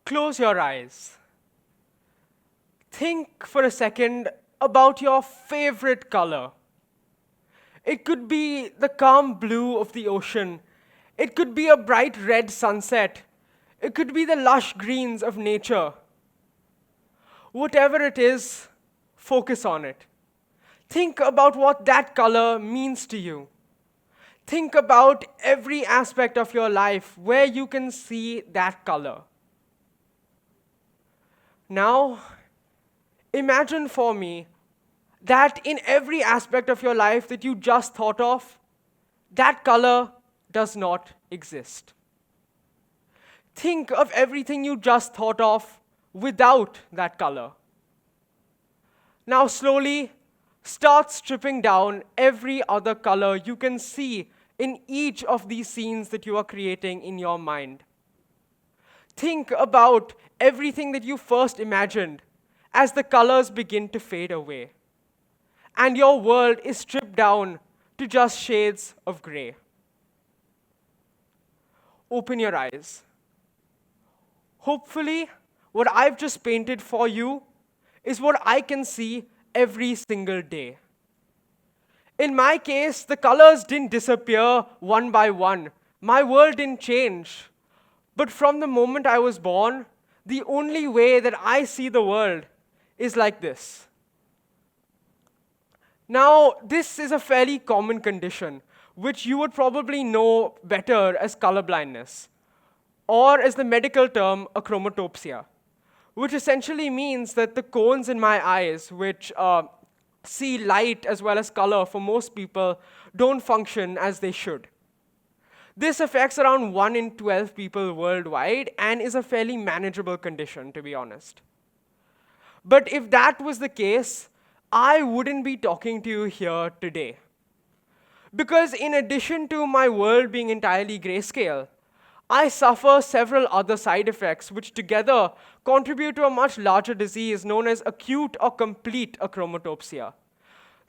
Close your eyes. Think for a second about your favorite color. It could be the calm blue of the ocean. It could be a bright red sunset. It could be the lush greens of nature. Whatever it is, focus on it. Think about what that color means to you. Think about every aspect of your life where you can see that color. Now, imagine for me that in every aspect of your life that you just thought of, that color does not exist. Think of everything you just thought of without that color. Now slowly start stripping down every other color you can see in each of these scenes that you are creating in your mind. Think about everything that you first imagined as the colors begin to fade away. And your world is stripped down to just shades of gray. Open your eyes. Hopefully, what I've just painted for you is what I can see every single day. In my case, the colors didn't disappear one by one. My world didn't change. But from the moment I was born, the only way that I see the world is like this. Now, this is a fairly common condition, which you would probably know better as colorblindness, or as the medical term, achromatopsia, which essentially means that the cones in my eyes, which see light as well as color for most people, don't function as they should. This affects around 1 in 12 people worldwide and is a fairly manageable condition, to be honest. But if that was the case, I wouldn't be talking to you here today. Because in addition to my world being entirely grayscale, I suffer several other side effects which together contribute to a much larger disease known as acute or complete achromatopsia.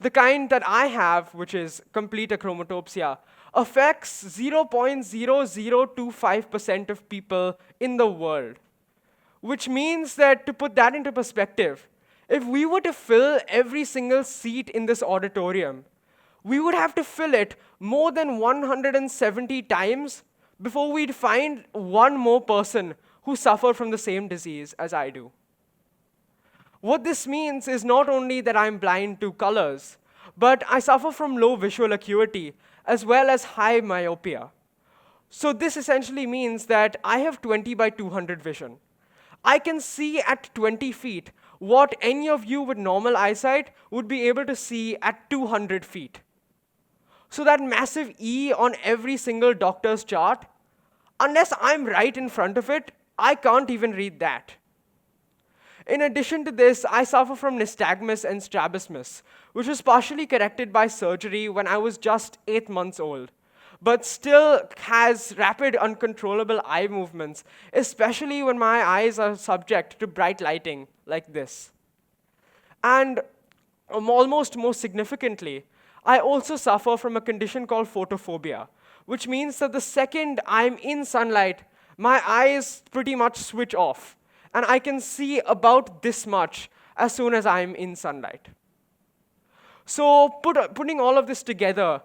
The kind that I have, which is complete achromatopsia, affects 0.0025% of people in the world. Which means that, to put that into perspective, if we were to fill every single seat in this auditorium, we would have to fill it more than 170 times before we'd find one more person who suffered from the same disease as I do. What this means is not only that I'm blind to colors, but I suffer from low visual acuity as well as high myopia. So this essentially means that I have 20 by 200 vision. I can see at 20 feet what any of you with normal eyesight would be able to see at 200 feet. So that massive E on every single doctor's chart, unless I'm right in front of it, I can't even read that. In addition to this, I suffer from nystagmus and strabismus, which was partially corrected by surgery when I was just 8 months old, but still has rapid, uncontrollable eye movements, especially when my eyes are subject to bright lighting like this. And almost most significantly, I also suffer from a condition called photophobia, which means that the second I'm in sunlight, my eyes pretty much switch off, and I can see about this much as soon as I'm in sunlight. So putting all of this together,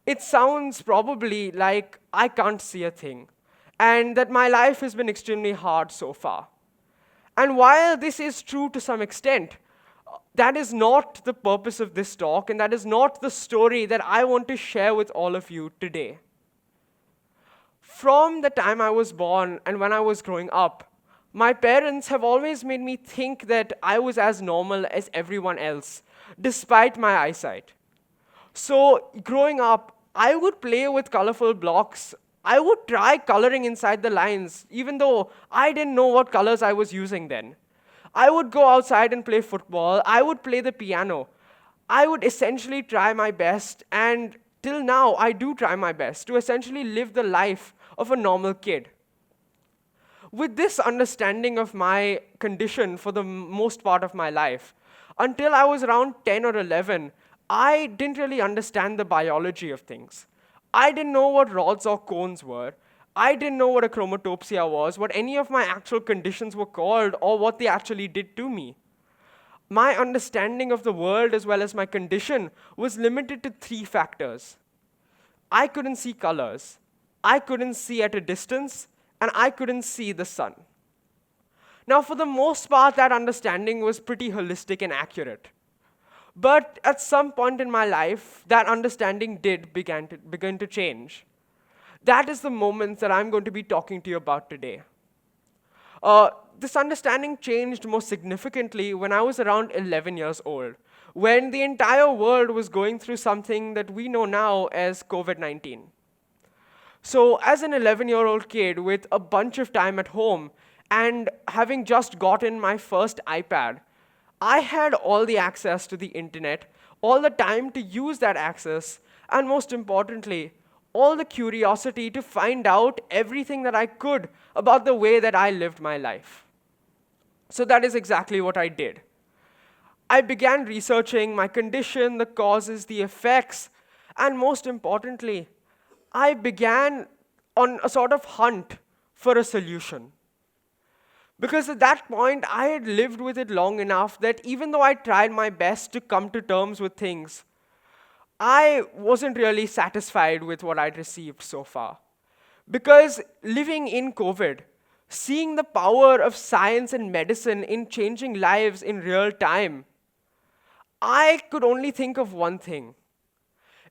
it sounds probably like I can't see a thing, and that my life has been extremely hard so far. And while this is true to some extent, that is not the purpose of this talk, and that is not the story that I want to share with all of you today. From the time I was born and when I was growing up, my parents have always made me think that I was as normal as everyone else, despite my eyesight. So growing up, I would play with colorful blocks. I would try coloring inside the lines, even though I didn't know what colors I was using then. I would go outside and play football. I would play the piano. I would essentially try my best, and till now, I do try my best to essentially live the life of a normal kid. With this understanding of my condition for the most part of my life, until I was around 10 or 11, I didn't really understand the biology of things. I didn't know what rods or cones were. I didn't know what achromatopsia was, what any of my actual conditions were called, or what they actually did to me. My understanding of the world as well as my condition was limited to three factors. I couldn't see colors, I couldn't see at a distance, and I couldn't see the sun. Now, for the most part, that understanding was pretty holistic and accurate. But at some point in my life, that understanding did begin to change. That is the moment that I'm going to be talking to you about today. This understanding changed most significantly when I was around 11 years old, when the entire world was going through something that we know now as COVID-19. So, as an 11-year-old kid with a bunch of time at home and having just gotten my first iPad, I had all the access to the internet, all the time to use that access, and most importantly, all the curiosity to find out everything that I could about the way that I lived my life. So that is exactly what I did. I began researching my condition, the causes, the effects, and most importantly, I began on a sort of hunt for a solution. Because at that point, I had lived with it long enough that even though I tried my best to come to terms with things, I wasn't really satisfied with what I'd received so far. Because living in COVID, seeing the power of science and medicine in changing lives in real time, I could only think of one thing.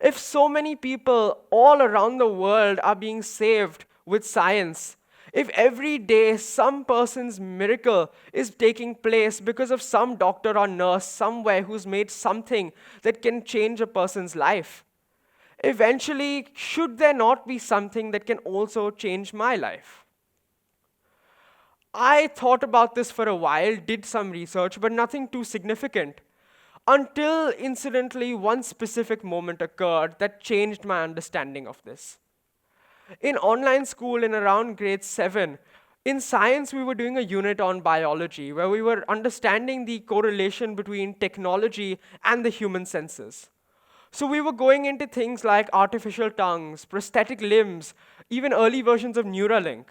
If so many people all around the world are being saved with science, if every day some person's miracle is taking place because of some doctor or nurse somewhere who's made something that can change a person's life, eventually, should there not be something that can also change my life? I thought about this for a while, did some research, but nothing too significant. Until, incidentally, one specific moment occurred that changed my understanding of this. In online school in around grade 7, in science we were doing a unit on biology where we were understanding the correlation between technology and the human senses. So we were going into things like artificial tongues, prosthetic limbs, even early versions of Neuralink.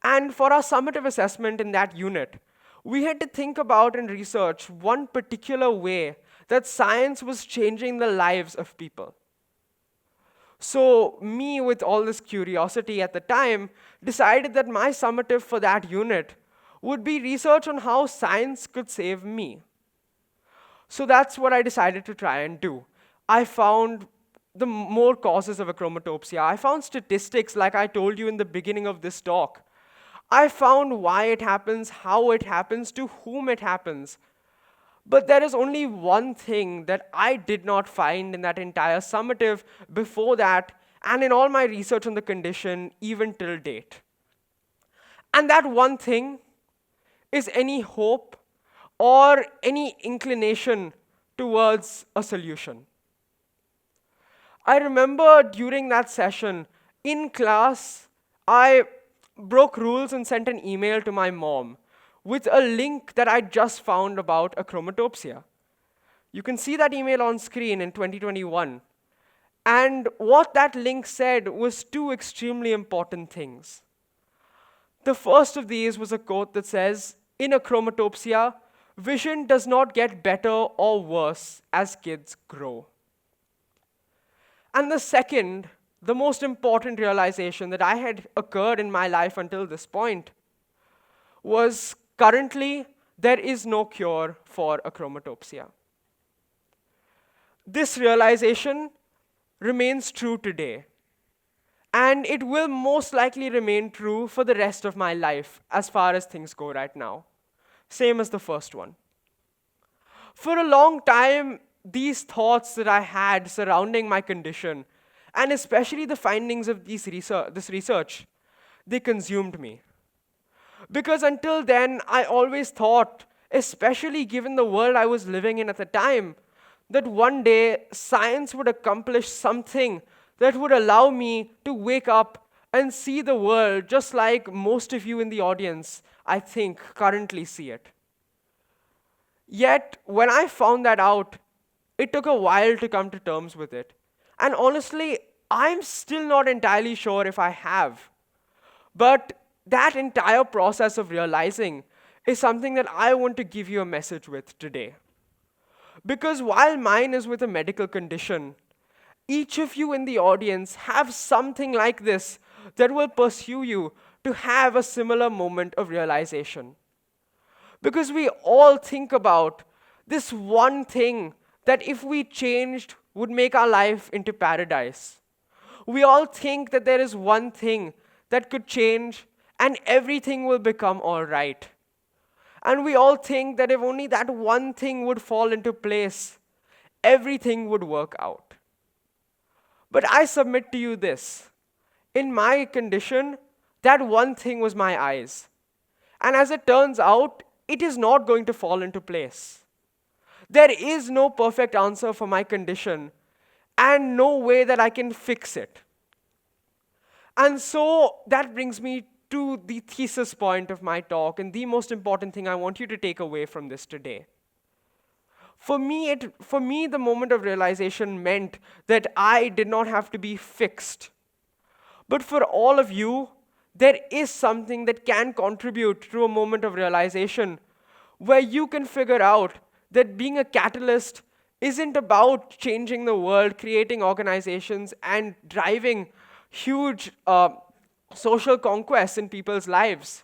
And for our summative assessment in that unit, we had to think about and research one particular way that science was changing the lives of people. So me, with all this curiosity at the time, decided that my summative for that unit would be research on how science could save me. So that's what I decided to try and do. I found the more causes of achromatopsia. I found statistics like I told you in the beginning of this talk. I found why it happens, how it happens, to whom it happens. But there is only one thing that I did not find in that entire summative before that, and in all my research on the condition, even till date. And that one thing is any hope or any inclination towards a solution. I remember during that session, in class, I broke rules and sent an email to my mom with a link that I just found about achromatopsia. You can see that email on screen in 2021. And what that link said was two extremely important things. The first of these was a quote that says, "In achromatopsia, vision does not get better or worse as kids grow." And the second, the most important realization that I had occurred in my life until this point was currently there is no cure for achromatopsia. This realization remains true today, and it will most likely remain true for the rest of my life as far as things go right now. Same as the first one. For a long time, these thoughts that I had surrounding my condition, and especially the findings of this research, they consumed me. Because until then, I always thought, especially given the world I was living in at the time, that one day science would accomplish something that would allow me to wake up and see the world just like most of you in the audience, I think, currently see it. Yet, when I found that out, it took a while to come to terms with it. And honestly, I'm still not entirely sure if I have. But that entire process of realizing is something that I want to give you a message with today. Because while mine is with a medical condition, each of you in the audience have something like this that will pursue you to have a similar moment of realization. Because we all think about this one thing that if we changed would make our life into paradise. We all think that there is one thing that could change and everything will become all right. And we all think that if only that one thing would fall into place, everything would work out. But I submit to you this. In my condition, that one thing was my eyes. And as it turns out, it is not going to fall into place. There is no perfect answer for my condition, and no way that I can fix it. And so that brings me to the thesis point of my talk, and the most important thing I want you to take away from this today. For me, the moment of realization meant that I did not have to be fixed. But for all of you, there is something that can contribute to a moment of realization where you can figure out that being a catalyst isn't about changing the world, creating organizations, and driving huge social conquests in people's lives,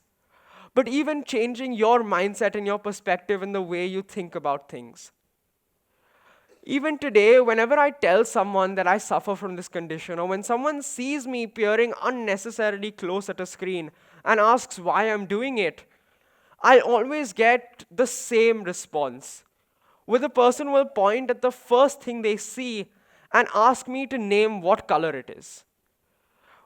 but even changing your mindset and your perspective and the way you think about things. Even today, whenever I tell someone that I suffer from this condition, or when someone sees me peering unnecessarily close at a screen and asks why I'm doing it, I always get the same response, where the person will point at the first thing they see and ask me to name what color it is,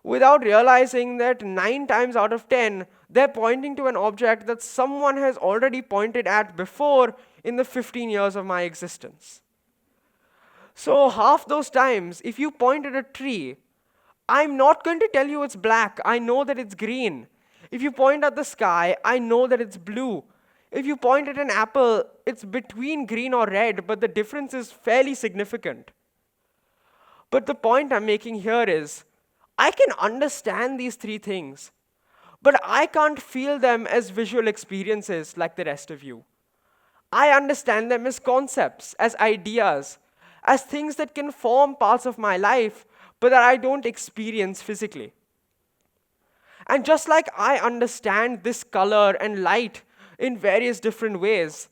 without realizing that 9 times out of 10, they're pointing to an object that someone has already pointed at before in the 15 years of my existence. So half those times, if you point at a tree, I'm not going to tell you it's black. I know that it's green. If you point at the sky, I know that it's blue. If you point at an apple, it's between green or red, but the difference is fairly significant. But the point I'm making here is, I can understand these three things, but I can't feel them as visual experiences like the rest of you. I understand them as concepts, as ideas, as things that can form parts of my life, but that I don't experience physically. And just like I understand this color and light in various different ways,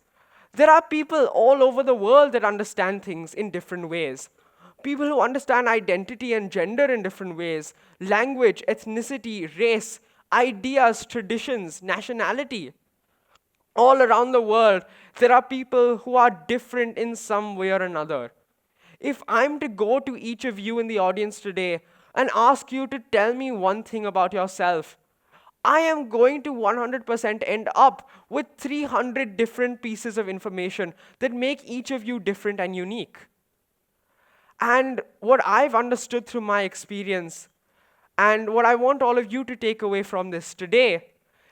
there are people all over the world that understand things in different ways. People who understand identity and gender in different ways, language, ethnicity, race, ideas, traditions, nationality. All around the world, there are people who are different in some way or another. If I'm to go to each of you in the audience today and ask you to tell me one thing about yourself, I am going to 100% end up with 300 different pieces of information that make each of you different and unique. And what I've understood through my experience, and what I want all of you to take away from this today,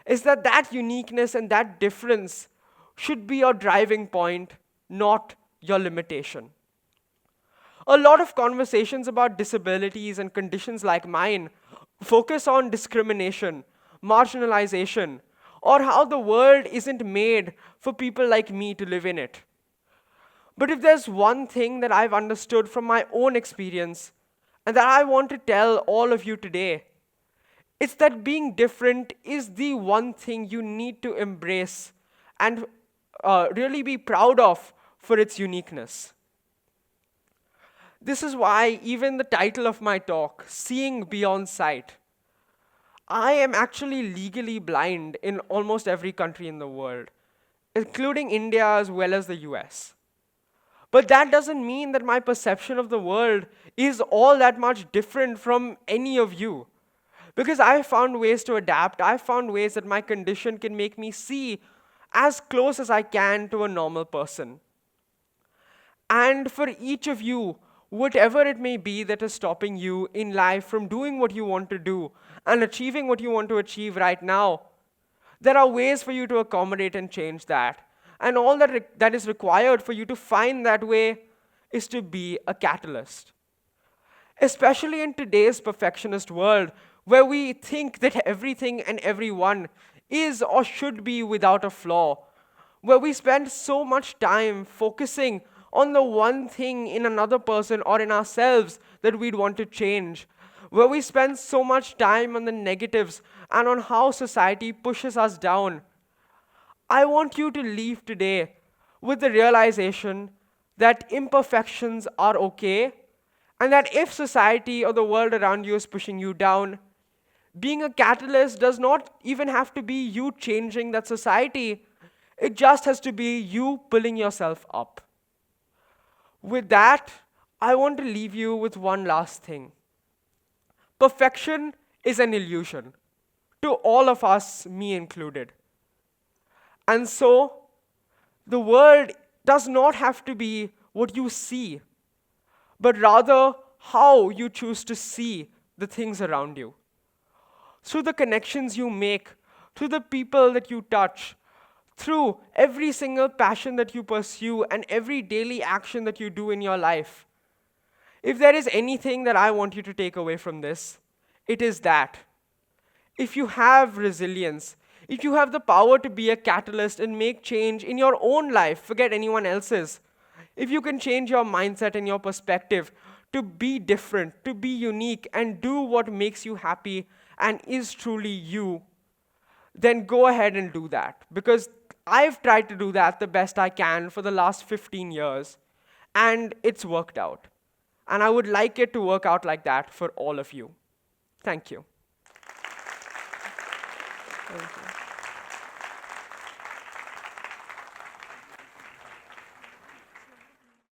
is that that uniqueness and that difference should be your driving point, not your limitation. A lot of conversations about disabilities and conditions like mine focus on discrimination, marginalization, or how the world isn't made for people like me to live in it. But if there's one thing that I've understood from my own experience, and that I want to tell all of you today, it's that being different is the one thing you need to embrace and really be proud of for its uniqueness. This is why even the title of my talk, Seeing Beyond Sight, I am actually legally blind in almost every country in the world, including India as well as the US. But that doesn't mean that my perception of the world is all that much different from any of you. Because I've found ways to adapt, I've found ways that my condition can make me see as close as I can to a normal person. And for each of you, whatever it may be that is stopping you in life from doing what you want to do and achieving what you want to achieve right now, there are ways for you to accommodate and change that. And all that is required for you to find that way is to be a catalyst. Especially in today's perfectionist world, where we think that everything and everyone is or should be without a flaw, where we spend so much time focusing on the one thing in another person or in ourselves that we'd want to change, where we spend so much time on the negatives and on how society pushes us down. I want you to leave today with the realization that imperfections are okay, and that if society or the world around you is pushing you down, being a catalyst does not even have to be you changing that society. It just has to be you pulling yourself up. With that, I want to leave you with one last thing. Perfection is an illusion to all of us, me included. And so, the world does not have to be what you see, but rather how you choose to see the things around you. Through the connections you make, through the people that you touch, through every single passion that you pursue and every daily action that you do in your life. If there is anything that I want you to take away from this, it is that if you have resilience, if you have the power to be a catalyst and make change in your own life, forget anyone else's, if you can change your mindset and your perspective to be different, to be unique, and do what makes you happy and is truly you, then go ahead and do that. Because I've tried to do that the best I can for the last 15 years, and it's worked out. And I would like it to work out like that for all of you. Thank you. Thank you.